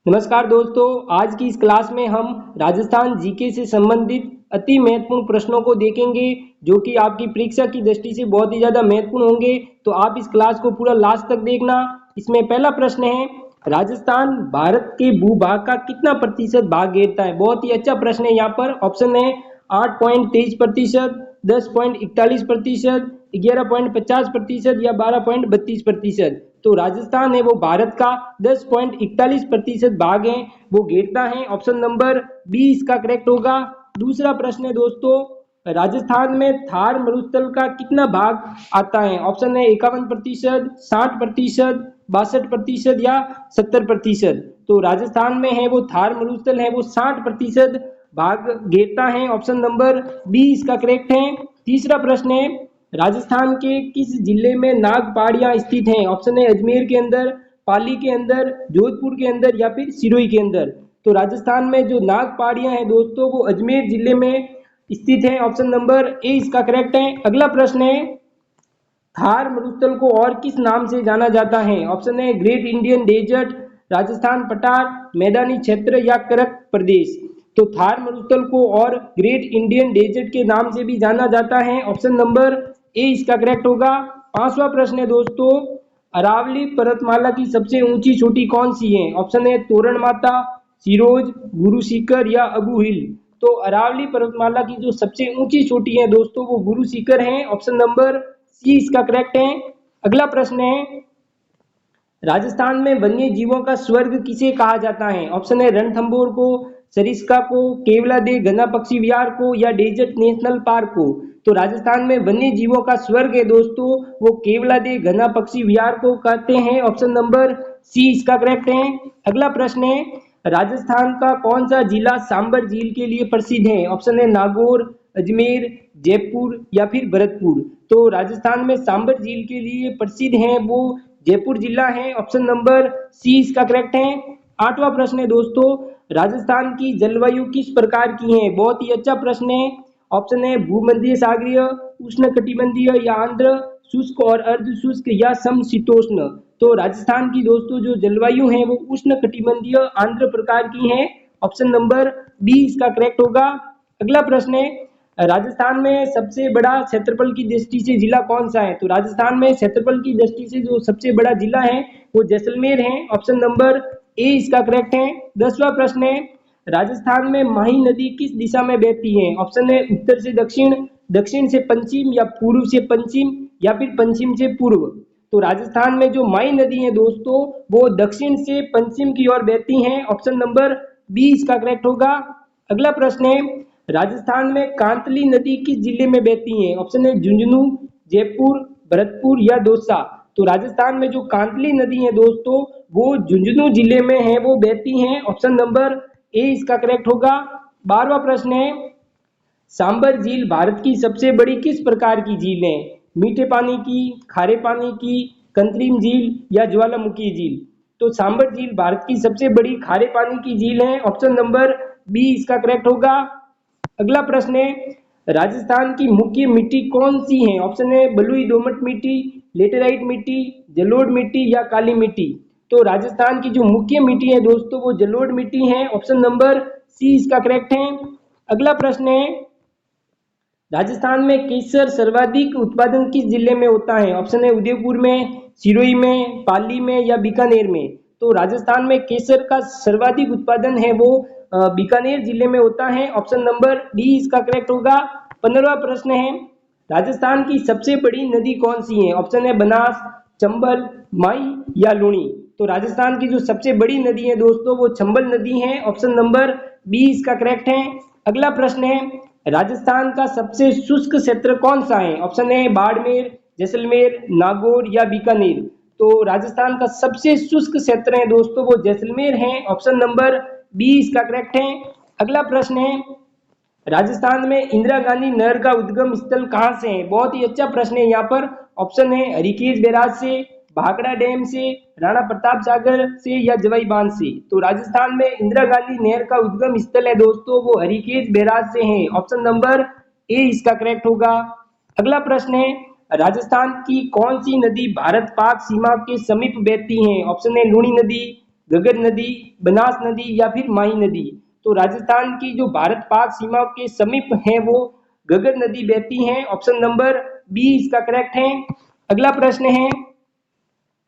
नमस्कार दोस्तों, आज की इस क्लास में हम राजस्थान जीके से संबंधित अति महत्वपूर्ण प्रश्नों को देखेंगे जो कि आपकी परीक्षा की दृष्टि से बहुत ही ज़्यादा महत्वपूर्ण होंगे। तो आप इस क्लास को पूरा लास्ट तक देखना। इसमें पहला प्रश्न है, राजस्थान भारत के भूभाग का कितना प्रतिशत भाग घेरता है। बहुत ही अच्छा प्रश्न है। यहाँ पर ऑप्शन है 8.23%, 10.41%, 11.50% या 12.32%। तो राजस्थान है वो भारत का 10.41% भाग है वो घेरता है। ऑप्शन नंबर बी इसका करेक्ट होगा। दूसरा प्रश्न है दोस्तों, राजस्थान में थार मरुस्थल का कितना भाग आता है। ऑप्शन है 51%, 60%, 62% या 70%। तो राजस्थान में है वो थार मरुस्थल है वो 60% भाग घेरता है। ऑप्शन नंबर बी इसका करेक्ट है। तीसरा प्रश्न है, राजस्थान के किस जिले में नाग पहाड़ियां स्थित हैं। ऑप्शन है अजमेर के अंदर, पाली के अंदर, जोधपुर के अंदर या फिर सिरोही के अंदर। तो राजस्थान में जो नाग पहाड़ियां हैं दोस्तों वो अजमेर जिले में स्थित है। ऑप्शन नंबर ए इसका करेक्ट है। अगला प्रश्न है, थार मरुस्थल को और किस नाम से जाना जाता है। ऑप्शन है ग्रेट इंडियन डेजर्ट, राजस्थान पठार, मैदानी क्षेत्र या करक प्रदेश। तो थार मरुस्थल को और ग्रेट इंडियन डेजर्ट के नाम से भी जाना जाता है। ऑप्शन नंबर ए इसका करेक्ट होगा। पांचवा प्रश्न है दोस्तों, अरावली पर्वतमाला की सबसे ऊंची चोटी कौन सी है। ऑप्शन है तोरण माता, सिरोज, गुरु शिखर या अबू हिल। तो अरावली पर्वतमाला की जो सबसे ऊंची चोटी है दोस्तों वो गुरु शिखर है। ऑप्शन नंबर सी इसका करेक्ट है। अगला प्रश्न है, राजस्थान में वन्य जीवों का स्वर्ग किसे कहा जाता है। ऑप्शन है रणथंभौर को, सरिस्का को, केवलादेव घना पक्षी विहार को या डेजर्ट नेशनल पार्क को। तो राजस्थान में वन्य जीवों का स्वर्ग है दोस्तों वो केवलादेव घना पक्षी विहार को कहते हैं। ऑप्शन नंबर सी इसका करेक्ट है। अगला प्रश्न है, राजस्थान का कौन सा जिला सांबर झील के लिए प्रसिद्ध है। ऑप्शन है नागौर, अजमेर, जयपुर या फिर भरतपुर। तो राजस्थान में सांबर झील के लिए प्रसिद्ध है वो जयपुर जिला है। ऑप्शन नंबर सी इसका करेक्ट है। आठवां प्रश्न है दोस्तों, राजस्थान की जलवायु किस प्रकार की है। बहुत ही अच्छा प्रश्न है। ऑप्शन है भूमध्य सागरीय, उष्ण कटिबंधीय या आंध्र, शुष्क और अर्ध शुष्क या समशीतोष्ण। तो राजस्थान की दोस्तों जो जलवायु है वो उष्ण कटिबंधीय आंध्र प्रकार की है। ऑप्शन नंबर बी इसका करेक्ट होगा। अगला प्रश्न है, राजस्थान में सबसे बड़ा क्षेत्रफल की दृष्टि से जिला कौन सा है। तो राजस्थान में क्षेत्रफल की दृष्टि से जो सबसे बड़ा जिला है वो जैसलमेर है। ऑप्शन नंबर ए इसका करेक्ट है। 10वां प्रश्न है, राजस्थान में माही नदी किस दिशा में बहती है। ऑप्शन है उत्तर से दक्षिण, दक्षिण से पश्चिम या पूर्व से पश्चिम या फिर पश्चिम से पूर्व। तो राजस्थान में जो माही नदी है दोस्तों वो दक्षिण से पश्चिम की ओर बहती हैं। ऑप्शन नंबर बी इसका करेक्ट होगा। अगला प्रश्न है, राजस्थान में कांतली नदी किस जिले में बहती है। ऑप्शन है झुंझुनू, जयपुर, भरतपुर या दौसा। तो राजस्थान में जो कांतली नदी है दोस्तों वो झुंझुनू जिले में है वो बहती हैं। ऑप्शन नंबर ए इसका करेक्ट होगा। 12वां प्रश्न है, सांबर झील भारत की सबसे बड़ी किस प्रकार की झील है। मीठे पानी की, खारे पानी की, कृत्रिम झील या ज्वालामुखी झील। तो सांबर झील भारत की सबसे बड़ी खारे पानी की झील है। ऑप्शन नंबर बी इसका करेक्ट होगा। अगला प्रश्न है, राजस्थान की मुख्य मिट्टी कौन सी है। ऑप्शन है बलुई दोमट मिट्टी, लेटेराइट मिट्टी, जलोढ़ मिट्टी या काली मिट्टी। तो राजस्थान की जो मुख्य मिट्टी है दोस्तों वो जलोढ़ मिट्टी है। ऑप्शन नंबर सी इसका करेक्ट है। अगला प्रश्न है, राजस्थान में केसर सर्वाधिक उत्पादन किस जिले में होता है। ऑप्शन है उदयपुर में, सिरोही में, पाली में या बीकानेर में। तो राजस्थान में केसर का सर्वाधिक उत्पादन है वो बीकानेर जिले में होता है। ऑप्शन नंबर डी इसका करेक्ट होगा। 15वां प्रश्न है, राजस्थान की सबसे बड़ी नदी कौन सी है। ऑप्शन है बनास, चंबल, माई या लूणी। तो राजस्थान की जो सबसे बड़ी नदी है दोस्तों वो चंबल नदी है। ऑप्शन नंबर बी इसका करेक्ट है। अगला प्रश्न है, राजस्थान का सबसे शुष्क क्षेत्र कौन सा है। ऑप्शन है बाड़मेर, जैसलमेर, नागौर या बीकानेर। तो राजस्थान का सबसे शुष्क क्षेत्र है दोस्तों वो जैसलमेर है। ऑप्शन नंबर बी इसका करेक्ट है। अगला प्रश्न है, राजस्थान में इंदिरा गांधी नहर का उद्गम स्थल कहां से है। बहुत ही अच्छा प्रश्न है यहाँ पर। ऑप्शन है हरिकेश बैराज से, भाखड़ा डैम से, राणा प्रताप सागर से या जवाई बांध से। तो राजस्थान में इंदिरा गांधी नहर का उद्गम स्थल है दोस्तों वो हरिकेश बैराज से है। ऑप्शन नंबर ए इसका करेक्ट होगा। अगला प्रश्न है, राजस्थान की कौन सी नदी भारत पाक सीमा के समीप बहती है। ऑप्शन है लूणी नदी, घग्गर नदी, बनास नदी या फिर माही नदी। तो राजस्थान की जो भारत पाक सीमा के समीप है वो घग्गर नदी बहती है। ऑप्शन नंबर बी इसका करेक्ट है। अगला प्रश्न है,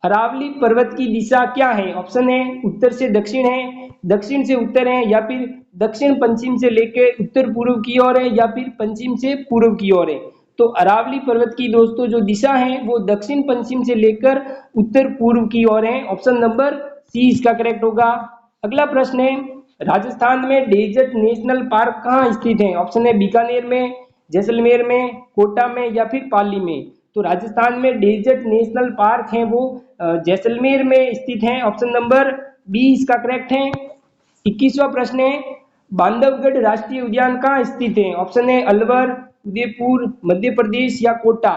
अरावली पर्वत की दिशा क्या है? ऑप्शन है उत्तर से दक्षिण है, दक्षिण से उत्तर है, या फिर दक्षिण पश्चिम से लेकर उत्तर पूर्व की ओर है, या फिर पश्चिम से पूर्व की ओर है। तो अरावली पर्वत की दोस्तों जो दिशा है वो दक्षिण पश्चिम से लेकर उत्तर पूर्व की ओर है। ऑप्शन नंबर सी इसका करेक्ट होगा। अगला प्रश्न है, राजस्थान में डेजर्ट नेशनल पार्क कहाँ स्थित है? ऑप्शन है बीकानेर में, जैसलमेर में, कोटा में या फिर पाली में। तो राजस्थान में डेजर्ट नेशनल पार्क है वो जैसलमेर में स्थित है। ऑप्शन नंबर बी इसका करेक्ट है। 21वां प्रश्न है, बांधवगढ़ राष्ट्रीय उद्यान कहाँ स्थित है? ऑप्शन है अलवर, उदयपुर, मध्य प्रदेश या कोटा।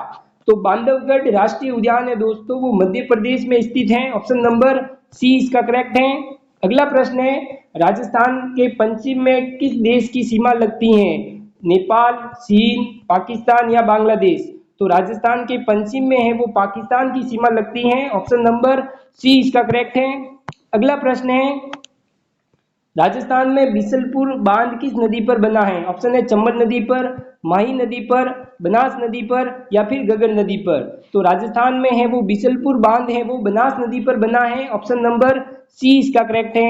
तो बांधवगढ़ राष्ट्रीय उद्यान है दोस्तों वो मध्य प्रदेश में स्थित है। ऑप्शन नंबर सी इसका करेक्ट है। अगला प्रश्न है, राजस्थान के पश्चिम में किस देश की सीमा लगती है? नेपाल, चीन, पाकिस्तान या बांग्लादेश। तो राजस्थान के पश्चिम में है वो पाकिस्तान की सीमा लगती है। ऑप्शन नंबर सी इसका करेक्ट है। अगला प्रश्न है, राजस्थान में बिसलपुर बांध किस नदी पर बना है? ऑप्शन है चंबल नदी पर, माही नदी पर, बनास नदी पर या फिर घग्गर नदी पर। तो राजस्थान में है वो बिसलपुर बांध है वो बनास नदी पर बना है। ऑप्शन नंबर सी इसका करेक्ट है।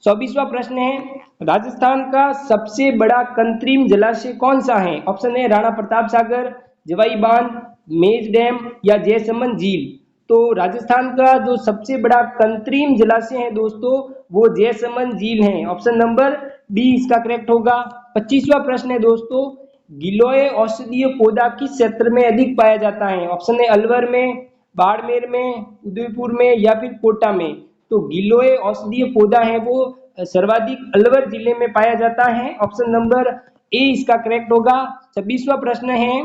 24वां प्रश्न है, राजस्थान का सबसे बड़ा कृत्रिम जलाशय कौन सा है? ऑप्शन है राणा प्रताप सागर, जवाई बांध, मेज डैम या जयसमंद झील। तो राजस्थान का जो सबसे बड़ा कृत्रिम जलाशय है दोस्तों वो जयसमंद झील है। ऑप्शन नंबर डी इसका करेक्ट होगा। 25वां प्रश्न है दोस्तों, गिलोय औषधीय पौधा किस क्षेत्र में अधिक पाया जाता है? ऑप्शन है अलवर में, बाड़मेर में, उदयपुर में या फिर कोटा में। तो गिलोय औषधीय पौधा है वो सर्वाधिक अलवर जिले में पाया जाता है। ऑप्शन नंबर ए इसका करेक्ट होगा। 26वां प्रश्न है,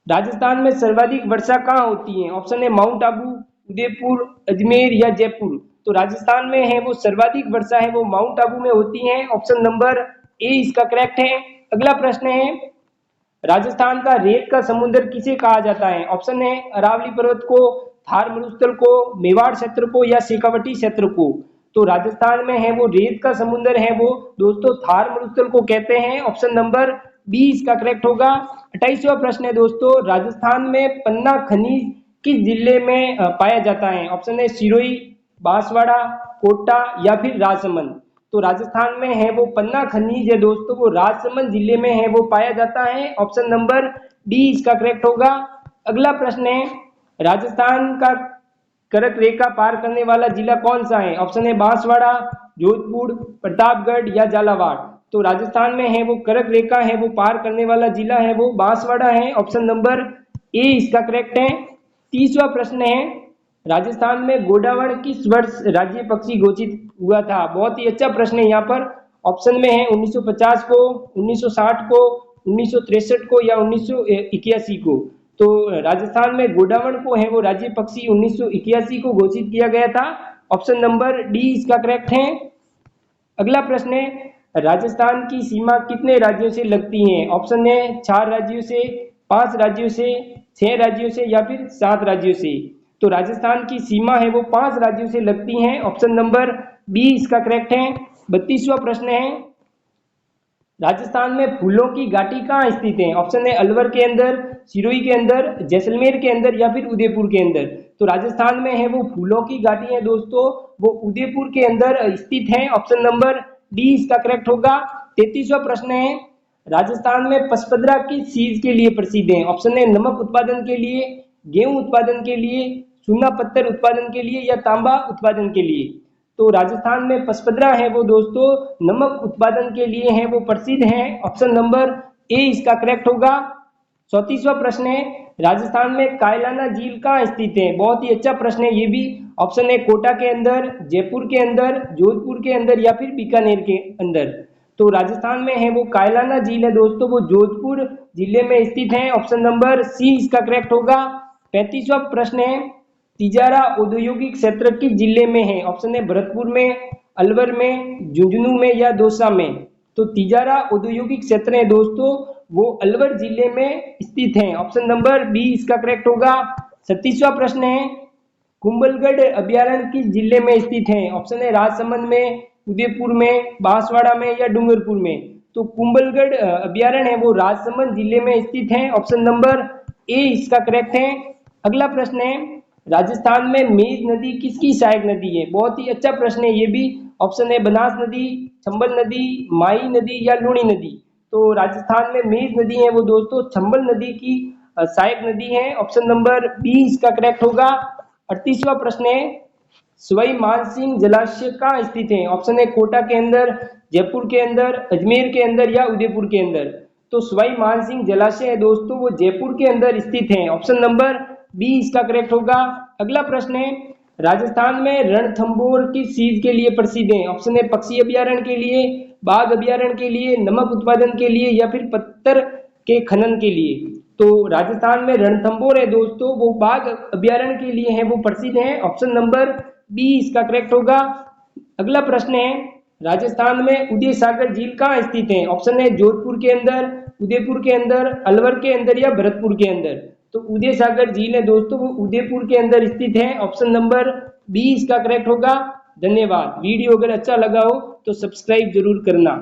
राजस्थान में सर्वाधिक वर्षा कहाँ होती है? ऑप्शन है माउंट आबू, उदयपुर, अजमेर या जयपुर। तो राजस्थान में है वो सर्वाधिक वर्षा है वो माउंट आबू में होती है। ऑप्शन नंबर ए इसका करेक्ट है। अगला प्रश्न है, राजस्थान का रेत का समुद्र किसे कहा जाता है? ऑप्शन है अरावली पर्वत को, थार मरुस्थल को, मेवाड़ क्षेत्र को या शेखावटी क्षेत्र को। तो राजस्थान में है वो रेत का समुद्र है वो दोस्तों थार मरुस्थल को कहते हैं। ऑप्शन नंबर बी इसका करेक्ट होगा। 28वां प्रश्न है दोस्तों, राजस्थान में पन्ना खनिज किस जिले में पाया जाता है? ऑप्शन है सिरोही, बांसवाड़ा, कोटा या फिर राजसमंद। तो राजस्थान में है वो पन्ना खनिज है दोस्तों वो राजसमंद जिले में है वो पाया जाता है। ऑप्शन नंबर डी इसका करेक्ट होगा। अगला प्रश्न है, राजस्थान का कर्क रेखा पार करने वाला जिला कौन सा है? ऑप्शन है बांसवाड़ा, जोधपुर, प्रतापगढ़ या झालावाड़। तो राजस्थान में है वो कर्क रेखा है वो पार करने वाला जिला है वो बांसवाड़ा है। ऑप्शन नंबर ए इसका करेक्ट है। 30वां प्रश्न है, राजस्थान में गोडावण किस वर्ष राज्य पक्षी घोषित हुआ था? बहुत ही अच्छा प्रश्न है यहाँ पर। ऑप्शन में है 1950 को, 1960 को, 1963 को या 1981 को। तो राजस्थान में गोडावण को है वो राज्य पक्षी 1981 को घोषित किया गया था। ऑप्शन नंबर डी इसका करेक्ट है। अगला प्रश्न है, राजस्थान की सीमा कितने राज्यों से लगती है? ऑप्शन है 4 राज्यों से, 5 राज्यों से, 6 राज्यों से या फिर 7 राज्यों से। तो राजस्थान की सीमा है वो 5 राज्यों से लगती है। ऑप्शन नंबर बी इसका करेक्ट है। 32वां प्रश्न है, राजस्थान में फूलों की घाटी कहाँ स्थित है? ऑप्शन है अलवर के अंदर, सिरोही के अंदर, जैसलमेर के अंदर या फिर उदयपुर के अंदर। तो राजस्थान में है वो फूलों की घाटी है दोस्तों वो उदयपुर के अंदर स्थित है। ऑप्शन नंबर डी इसका करेक्ट होगा। 33वां प्रश्न है, राजस्थान में पचपदरा किस चीज के लिए प्रसिद्ध है? ऑप्शन है नमक उत्पादन के लिए, गेहूं उत्पादन के लिए, चूना पत्थर उत्पादन के लिए या तांबा उत्पादन के लिए। तो राजस्थान में पचपदरा है वो दोस्तों नमक उत्पादन के लिए है वो प्रसिद्ध है। ऑप्शन नंबर ए इसका करेक्ट होगा। 34वां प्रश्न है, राजस्थान में कायलाना झील कहाँ स्थित है? बहुत ही अच्छा प्रश्न है ये भी। ऑप्शन है कोटा के अंदर, जयपुर के अंदर, जोधपुर के अंदर या फिर बीकानेर के अंदर। तो राजस्थान में है वो कायलाना झील है दोस्तों वो जोधपुर जिले में स्थित है। ऑप्शन नंबर सी इसका करेक्ट होगा। 35वां प्रश्न है, तिजारा औद्योगिक क्षेत्र किस जिले में है? ऑप्शन है भरतपुर में, अलवर में, झुंझुनू में या दौसा में। तो तिजारा औद्योगिक क्षेत्र है दोस्तों वो अलवर जिले में स्थित है। ऑप्शन नंबर बी इसका करेक्ट होगा। 36वां प्रश्न है, कुंभलगढ़ अभयारण्य किस जिले में स्थित है? ऑप्शन है राजसमंद में, उदयपुर में, बांसवाड़ा में या डूंगरपुर में। तो कुंभलगढ़ अभयारण्य है वो राजसमंद जिले में स्थित है। ऑप्शन नंबर ए इसका करेक्ट है। अगला प्रश्न है, राजस्थान में मेज नदी किसकी सहायक नदी है? बहुत ही अच्छा प्रश्न है ये भी। ऑप्शन है बनास नदी, चंबल नदी, माई नदी या लूणी नदी। तो राजस्थान में मेज नदी है वो दोस्तों चंबल नदी की सहायक नदी है। ऑप्शन नंबर बी इसका करेक्ट होगा। 38वां प्रश्न है, सवाई मानसिंह जलाशय कहाँ स्थित है? ऑप्शन है कोटा के अंदर, जयपुर के अंदर, अजमेर के अंदर या उदयपुर के अंदर। तो सवाई मानसिंह जलाशय है दोस्तों वो जयपुर के अंदर स्थित है। ऑप्शन नंबर बी इसका करेक्ट होगा। अगला प्रश्न है, राजस्थान में रणथंभौर किस चीज के लिए प्रसिद्ध है? ऑप्शन है पक्षी अभयारण्य के लिए, बाघ अभयारण्य के लिए, नमक उत्पादन के लिए या फिर पत्थर के खनन के लिए। तो राजस्थान में रणथंभौर है दोस्तों वो बाघ अभयारण्य के लिए है वो प्रसिद्ध है। ऑप्शन नंबर बी इसका करेक्ट होगा। अगला प्रश्न है, राजस्थान में उदय सागर झील कहाँ स्थित है? ऑप्शन है जोधपुर के अंदर, उदयपुर के अंदर, अलवर के अंदर या भरतपुर के अंदर। तो उदय सागर झील है दोस्तों वो उदयपुर के अंदर स्थित है। ऑप्शन नंबर बी इसका करेक्ट होगा। धन्यवाद। वीडियो अगर अच्छा लगा हो तो सब्सक्राइब जरूर करना।